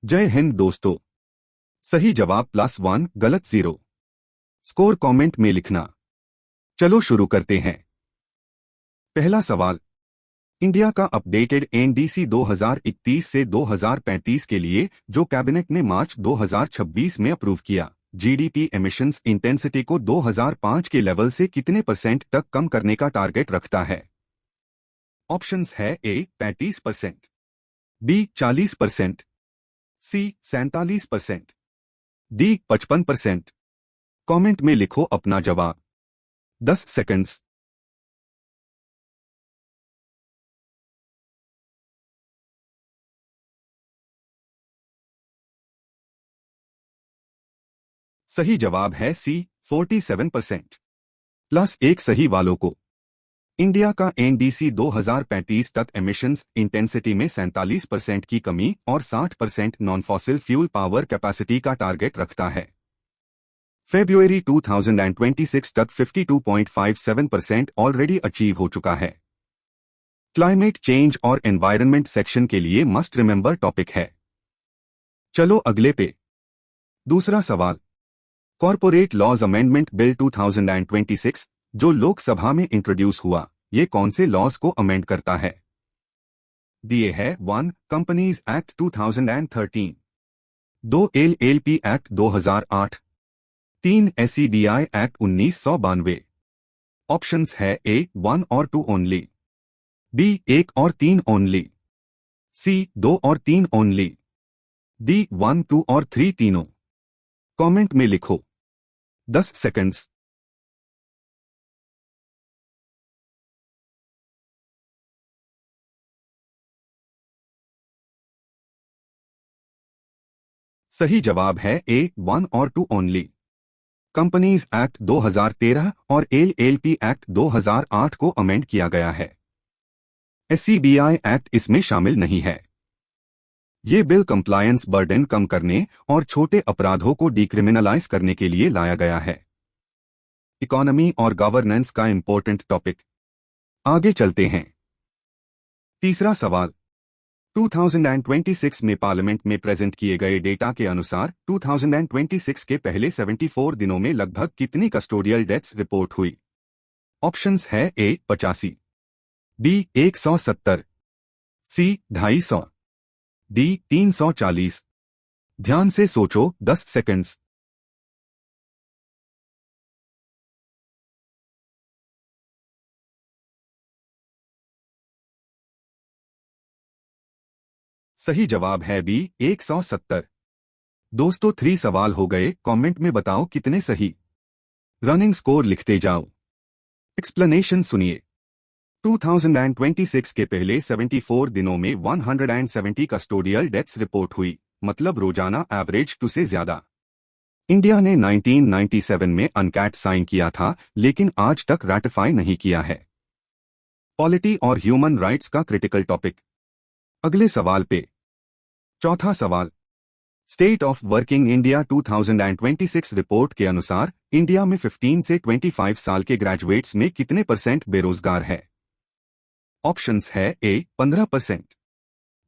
जय हिंद दोस्तों। सही जवाब +1, गलत 0। स्कोर कमेंट में लिखना। चलो शुरू करते हैं। पहला सवाल, इंडिया का अपडेटेड एनडीसी 2031 से 2035 के लिए जो कैबिनेट ने मार्च 2026 में अप्रूव किया, जीडीपी एमिशंस इंटेंसिटी को 2005 के लेवल से कितने % तक कम करने का टारगेट रखता है? ऑप्शंस है ए 35%, बी 40%, सी 47%, डी 55%। कमेंट में लिखो अपना जवाब। 10 सेकंड्स। सही जवाब है सी 47%। +1 सही वालों को। इंडिया का एनडीसी 2035 तक एमिशंस इंटेंसिटी में 47% की कमी और 60% non fossil fuel power capacity का टारगेट रखता है। फरवरी 2026 तक 52.57% ऑलरेडी अचीव हो चुका है। क्लाइमेट चेंज और एनवायरनमेंट सेक्शन के लिए मस्ट रिमेंबर टॉपिक है। चलो अगले पे। दूसरा सवाल, कॉर्पोरेट लॉज अमेंडमेंट बिल 2026 जो लोकसभा में इंट्रोड्यूस हुआ, ये कौन से लॉज को अमेंड करता है? दिए है 1 companies act 2013, 2 LLP act 2008, 3 SEBI act 1992। Options है ए 1 और 2 ओनली, बी 1 और 3 ओनली, सी 2 और 3 ओनली, डी 1, 2 और 3 तीनों। कमेंट में लिखो। 10 सेकंड्स। सही जवाब है ए 1 और 2 ओनली। कंपनीज एक्ट 2013 और एलएलपी एक्ट 2008 को अमेंड किया गया है। एसईबीआई एक्ट इसमें शामिल नहीं है। ये बिल कंप्लायंस बर्डन कम करने और छोटे अपराधों को डिक्रिमिनलाइज करने के लिए लाया गया है। इकोनॉमी और गवर्नेंस का इंपॉर्टेंट टॉपिक। आगे चलते हैं। तीसरा सवाल, 2026 में पार्लियामेंट में प्रेजेंट किए गए डेटा के अनुसार 2026 के पहले 74 दिनों में लगभग कितनी कस्टोडियल डेथ्स रिपोर्ट हुई? ऑप्शंस है ए 85, बी 170, सी 250, डी 340। ध्यान से सोचो। 10 सेकंड्स। सही जवाब है बी 170। दोस्तों 3 सवाल हो गए। कमेंट में बताओ कितने सही। रनिंग स्कोर लिखते जाओ। एक्सप्लेनेशन सुनिए। 2026 के पहले 74 दिनों में 170 कस्टोडियल डेथ्स रिपोर्ट हुई, मतलब रोजाना एवरेज 2 से ज्यादा। इंडिया ने 1997 में अनकैट साइन किया था, लेकिन आज तक रैटिफाई नहीं किया है। पॉलिटी और ह्यूमन राइट्स का क्रिटिकल टॉपिक। अगले सवाल पे। चौथा सवाल, state of working India 2026 report के अनुसार इंडिया में 15 से 25 साल के ग्रेजुएट्स में कितने % बेरोजगार है? ऑप्शंस है ए 15%,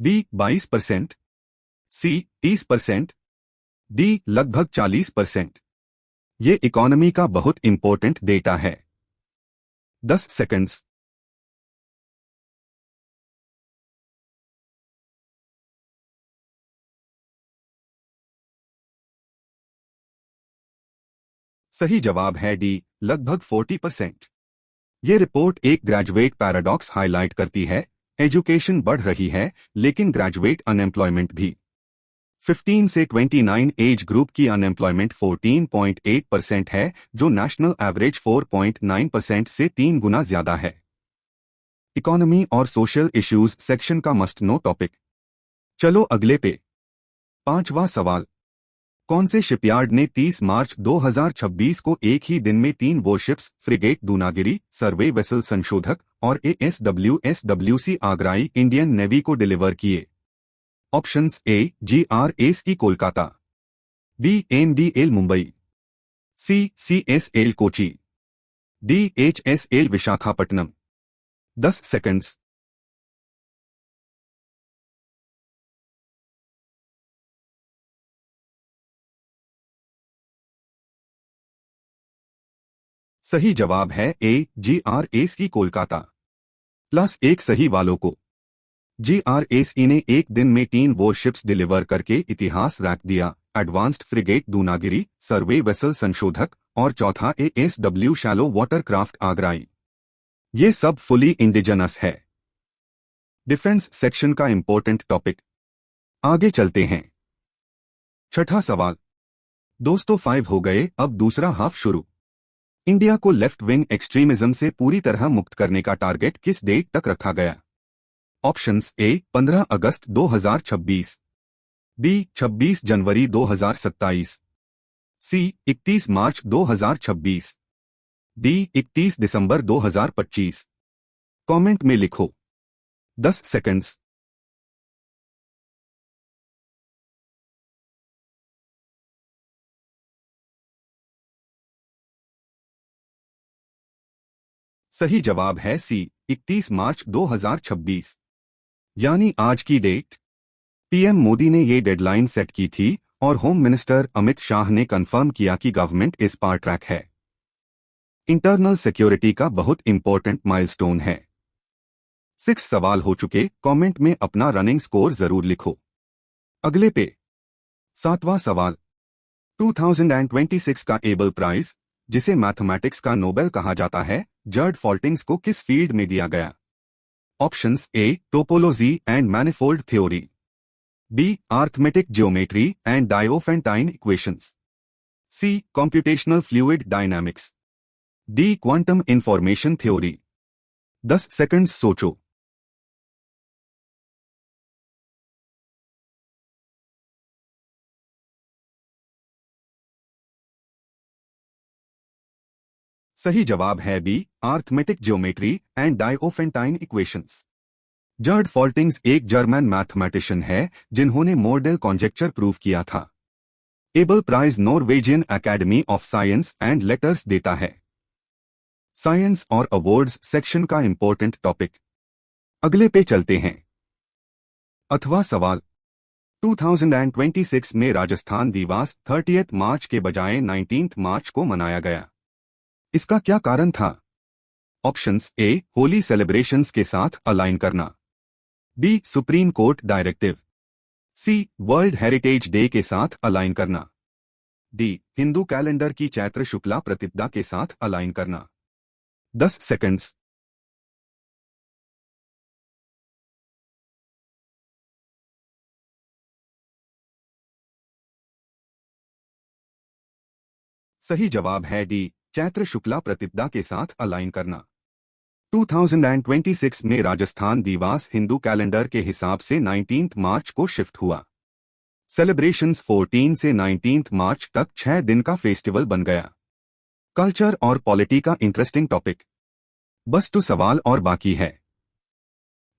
बी 22%, सी 30%, डी लगभग 40%। ये इकोनॉमी का बहुत इंपॉर्टेंट डेटा है। 10 सेकंड्स। सही जवाब है डी, लगभग 40%। ये रिपोर्ट एक ग्रेजुएट पैराडॉक्स हाईलाइट करती है। एजुकेशन बढ़ रही है, लेकिन ग्रेजुएट अनएम्प्लॉयमेंट भी। 15 से 29 एज ग्रुप की अनएम्प्लॉयमेंट 14.8% है, जो नेशनल एवरेज 4.9% से 3 गुना ज्यादा है। इकोनॉमी और सोशल इश्यूज सेक्शन का मस्ट नो टॉपिक। चलो अगले पे। पांचवा सवाल, कौन से शिपयार्ड ने 30 मार्च 2026 को एक ही दिन में 3 warships frigate Dunagiri, survey vessel Sanshodhak और ASWSWC आगराई इंडियन नेवी को डिलीवर किए? Options A GRAC Kolkata, B NDL Mumbai, C CSL Kochi, D HSL Visakhapatnam. 10 seconds. सही जवाब है ए GRAC कोलकाता। प्लस एक सही वालों को GRAC ने एक दिन में 3 वॉरशिप्स डिलीवर करके इतिहास रच दिया। Advanced frigate Dunagiri, survey vessel Sanshodhak और चौथा ASW शैलो वाटरक्राफ्ट आगराई। ये सब फुली इंडिजिनस है। डिफेंस सेक्शन का इंपॉर्टेंट टॉपिक। आगे चलते हैं। छठा सवाल। दोस्तों 5 हो गए, अब दूसरा हाफ शुरू। इंडिया को लेफ्ट विंग एक्सट्रीमिज्म से पूरी तरह मुक्त करने का टारगेट किस डेट तक रखा गया? ऑप्शंस ए 15 अगस्त 2026, बी 26 जनवरी 2027, सी 31 मार्च 2026, डी 31 दिसंबर 2025। कमेंट में लिखो। 10 सेकंड्स। सही जवाब है सी 31 मार्च 2026, यानी आज की डेट। पीएम मोदी ने ये डेडलाइन सेट की थी और होम मिनिस्टर अमित शाह ने कंफर्म किया कि गवर्नमेंट इस पर ट्रैक है। इंटरनल सिक्योरिटी का बहुत इंपॉर्टेंट माइलस्टोन है। 6 सवाल हो चुके। कमेंट में अपना रनिंग स्कोर जरूर लिखो। अगले पे 7वां सवाल। 2026 का एबल प्राइज, जिसे मैथमेटिक्स का नोबेल कहा जाता है, जर्ड फॉल्टिंग्स को किस फील्ड में दिया गया? Options A topology and manifold theory, B arithmetic geometry and Diophantine equations, C computational fluid dynamics, D quantum information theory. 10 seconds सोचो। सही जवाब है B arithmetic geometry and Diophantine equations. Gerd Faltings एक जर्मन मैथमेटिशियन है जिन्होंने मोरडेल कॉन्जेक्चर prove किया था। Abel Prize Norwegian Academy of Science and Letters देता है। साइंस और अवार्ड्स सेक्शन का इंपॉर्टेंट टॉपिक। अगले पे चलते हैं। 8वां सवाल। 2026 में राजस्थान दिवस 30 मार्च के बजाय 19 मार्च को मनाया गया। इसका क्या कारण था? ऑप्शंस ए होली सेलिब्रेशंस के साथ अलाइन करना, B Supreme Court directive, C World Heritage Day के साथ अलाइन करना, डी हिंदू कैलेंडर की चैत्र शुक्ला प्रतिपदा के साथ अलाइन करना। 10 सेकंड्स। सही जवाब है डी चैत्र शुक्ला प्रतिपदा के साथ अलाइन करना। 2026 में राजस्थान दिवस हिंदू कैलेंडर के हिसाब से 19 मार्च को शिफ्ट हुआ। सेलिब्रेशंस 14 से 19 मार्च तक 6 दिन का फेस्टिवल बन गया। कल्चर और पॉलिटी का इंटरेस्टिंग टॉपिक। बस 2 सवाल और बाकी है।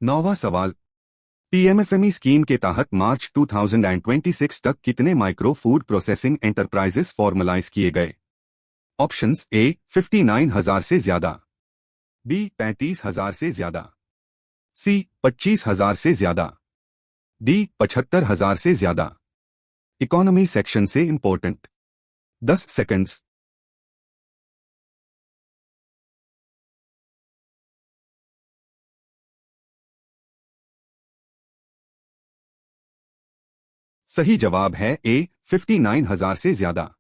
9वां सवाल। पीएमएफएमई स्कीम के तहत मार्च 2026 तक कितने micro food processing enterprises formalize किए गए? ऑप्शंस ए 59,000 से ज्यादा, बी 35,000 से ज्यादा, सी 25,000 से ज्यादा, डी 75,000 से ज्यादा। इकोनॉमी सेक्शन से इंपॉर्टेंट। 10 सेकंड्स। सही जवाब है ए 59,000 से ज्यादा।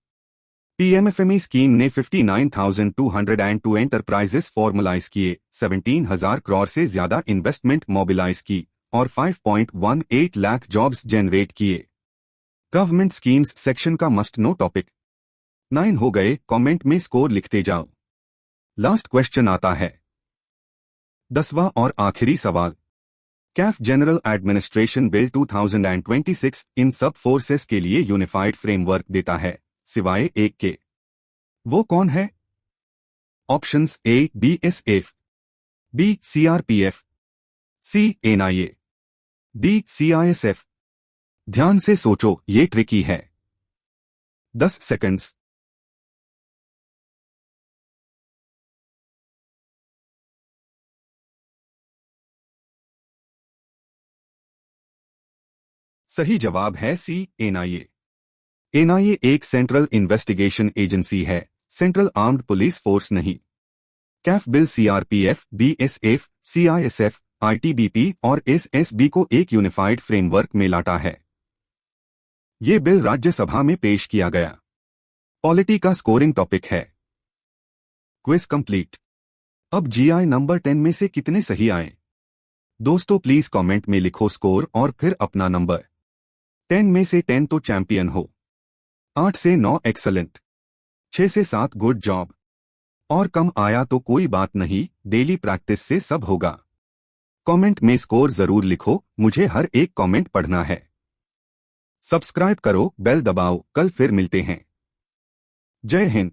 पीएमएफएमई स्कीम ने 59,202 एंटरप्राइजेस फॉर्मलाइज किए, 17,000 करोड़ से ज्यादा इन्वेस्टमेंट मोबिलाइज की और 5.18 लाख जॉब्स जनरेट किए। गवर्नमेंट स्कीम्स सेक्शन का मस्ट नो टॉपिक। 9 हो गए। कमेंट में स्कोर लिखते जाओ। लास्ट क्वेश्चन आता है। 10वां और आखिरी सवाल। कैफ जनरल एडमिनिस्ट्रेशन बिल 2026 इन सब फोर्सेस के लिए यूनिफाइड फ्रेमवर्क देता है, सिवाय एक के। वो कौन है? Options A BSF, B CRPF, C NIA, D CISF. ध्यान से सोचो, ये ट्रिकी है। 10 सेकंड्स। सही जवाब है सी एनआईए। एनआईए एक सेंट्रल इन्वेस्टिगेशन एजेंसी है। सेंट्रल आर्म्ड पुलिस फोर्स नहीं। Kaif bill CRPF, BSF, CISF, ITBP और एसएसबी को एक यूनिफाइड फ्रेमवर्क में लाता है। ये बिल राज्यसभा में पेश किया गया। पॉलिटी का स्कोरिंग टॉपिक है। Quiz complete. अब जीआई नंबर 10 में से कितने सही आए? दोस्तों प्लीज कमेंट में लिखो स्कोर और फिर अपना नंबर। 10 में से 10 तो चैंपियन हो, 8 से 9 एक्सलेंट, 6 से 7 गुड जॉब और कम आया तो कोई बात नहीं, डेली प्रैक्टिस से सब होगा। कमेंट में स्कोर जरूर लिखो, मुझे हर एक कमेंट पढ़ना है। सब्सक्राइब करो, बेल दबाओ, कल फिर मिलते हैं। जय हिंद।